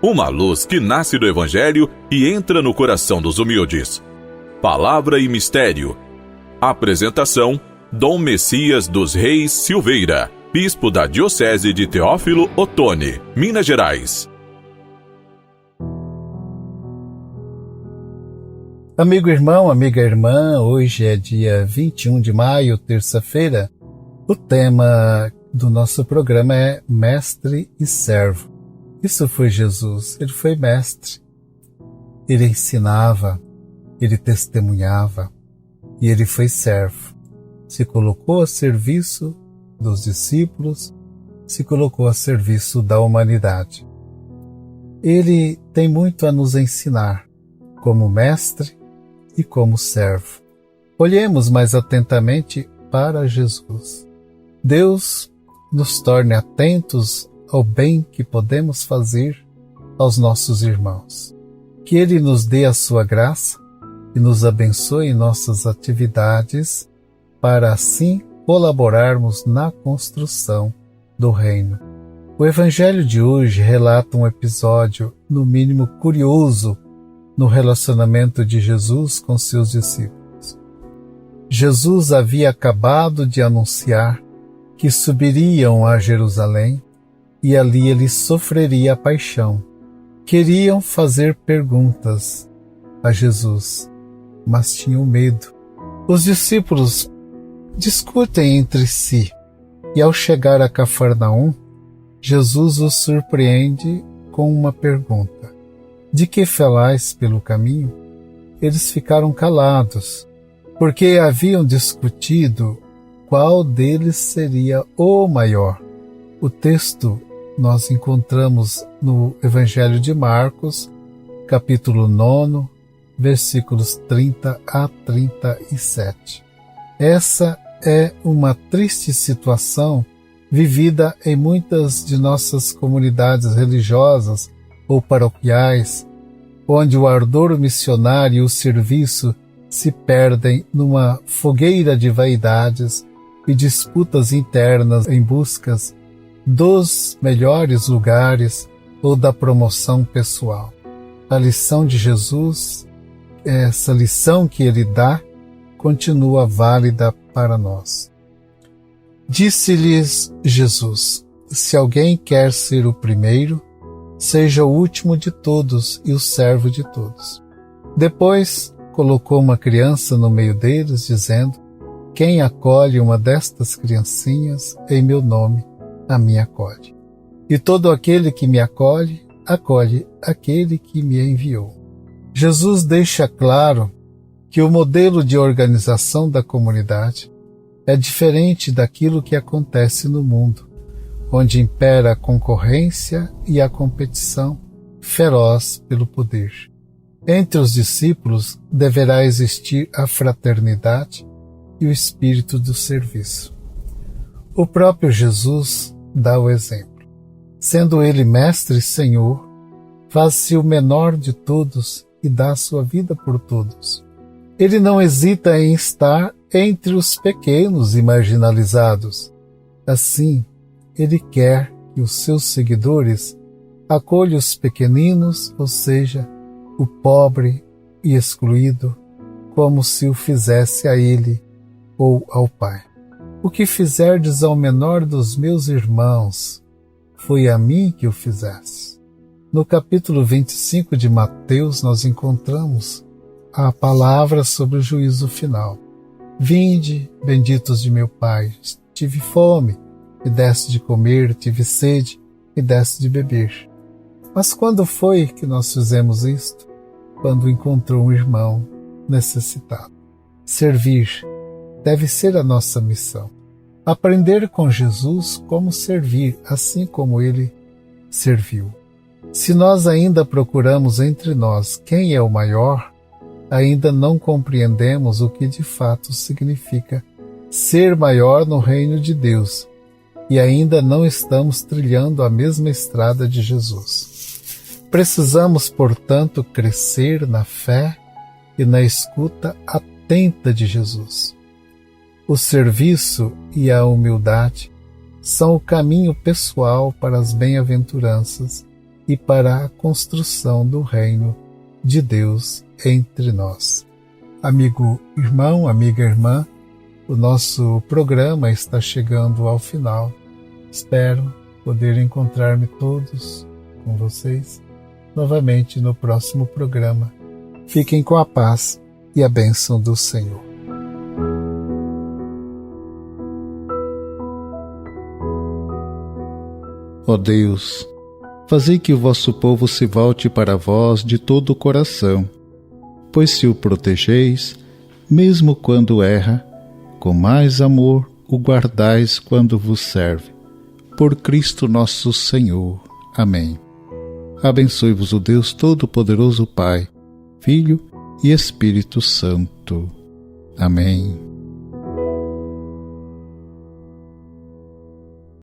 Uma luz que nasce do Evangelho e entra no coração dos humildes. Palavra e Mistério. Apresentação: Dom Messias dos Reis Silveira, Bispo da Diocese de Teófilo Otoni, Minas Gerais. Amigo irmão, amiga irmã, hoje é dia 21 de maio, terça-feira. O tema do nosso programa é Mestre e Servo. Isso foi Jesus, ele foi mestre. Ele ensinava, ele testemunhava e ele foi servo. Se colocou a serviço dos discípulos, se colocou a serviço da humanidade. Ele tem muito a nos ensinar, como mestre e como servo. Olhemos mais atentamente para Jesus. Deus nos torne atentos ao bem que podemos fazer aos nossos irmãos. Que Ele nos dê a sua graça e nos abençoe em nossas atividades para assim colaborarmos na construção do reino. O Evangelho de hoje relata um episódio, no mínimo curioso, no relacionamento de Jesus com seus discípulos. Jesus havia acabado de anunciar que subiriam a Jerusalém e ali ele sofreria a paixão. Queriam fazer perguntas a Jesus, mas tinham medo. Os discípulos discutem entre si e ao chegar a Cafarnaum, Jesus os surpreende com uma pergunta: de que falais pelo caminho? Eles ficaram calados, porque haviam discutido qual deles seria o maior. O texto nós encontramos no Evangelho de Marcos, capítulo 9, versículos 30 a 37. Essa é uma triste situação vivida em muitas de nossas comunidades religiosas ou paroquiais, onde o ardor missionário e o serviço se perdem numa fogueira de vaidades e disputas internas em buscas dos melhores lugares ou da promoção pessoal. A lição de Jesus, essa lição que ele dá, continua válida para nós. Disse-lhes Jesus: se alguém quer ser o primeiro, seja o último de todos e o servo de todos. Depois colocou uma criança no meio deles, dizendo: quem acolhe uma destas criancinhas em meu nome, a mim acolhe. E todo aquele que me acolhe, acolhe aquele que me enviou. Jesus deixa claro que o modelo de organização da comunidade é diferente daquilo que acontece no mundo, onde impera a concorrência e a competição feroz pelo poder. Entre os discípulos deverá existir a fraternidade e o espírito do serviço. O próprio Jesus dá o exemplo. Sendo ele mestre e senhor, faz-se o menor de todos e dá sua vida por todos. Ele não hesita em estar entre os pequenos e marginalizados. Assim, ele quer que os seus seguidores acolham os pequeninos, ou seja, o pobre e excluído, como se o fizesse a ele ou ao Pai. O que fizerdes ao menor dos meus irmãos, foi a mim que o fizeste. No capítulo 25 de Mateus, nós encontramos a palavra sobre o juízo final. Vinde, benditos de meu Pai, tive fome, e deste de comer, tive sede, e deste de beber. Mas quando foi que nós fizemos isto? Quando encontrou um irmão necessitado. Servir deve ser a nossa missão. Aprender com Jesus como servir, assim como ele serviu. Se nós ainda procuramos entre nós quem é o maior, ainda não compreendemos o que de fato significa ser maior no reino de Deus e ainda não estamos trilhando a mesma estrada de Jesus. Precisamos, portanto, crescer na fé e na escuta atenta de Jesus. O serviço e a humildade são o caminho pessoal para as bem-aventuranças e para a construção do reino de Deus entre nós. Amigo irmão, amiga irmã, o nosso programa está chegando ao final. Espero poder encontrar-me todos com vocês novamente no próximo programa. Fiquem com a paz e a bênção do Senhor. Ó Deus, fazei que o vosso povo se volte para vós de todo o coração, pois se o protegeis, mesmo quando erra, com mais amor o guardais quando vos serve. Por Cristo nosso Senhor. Amém. Abençoe-vos o Deus Todo-Poderoso, Pai, Filho e Espírito Santo. Amém.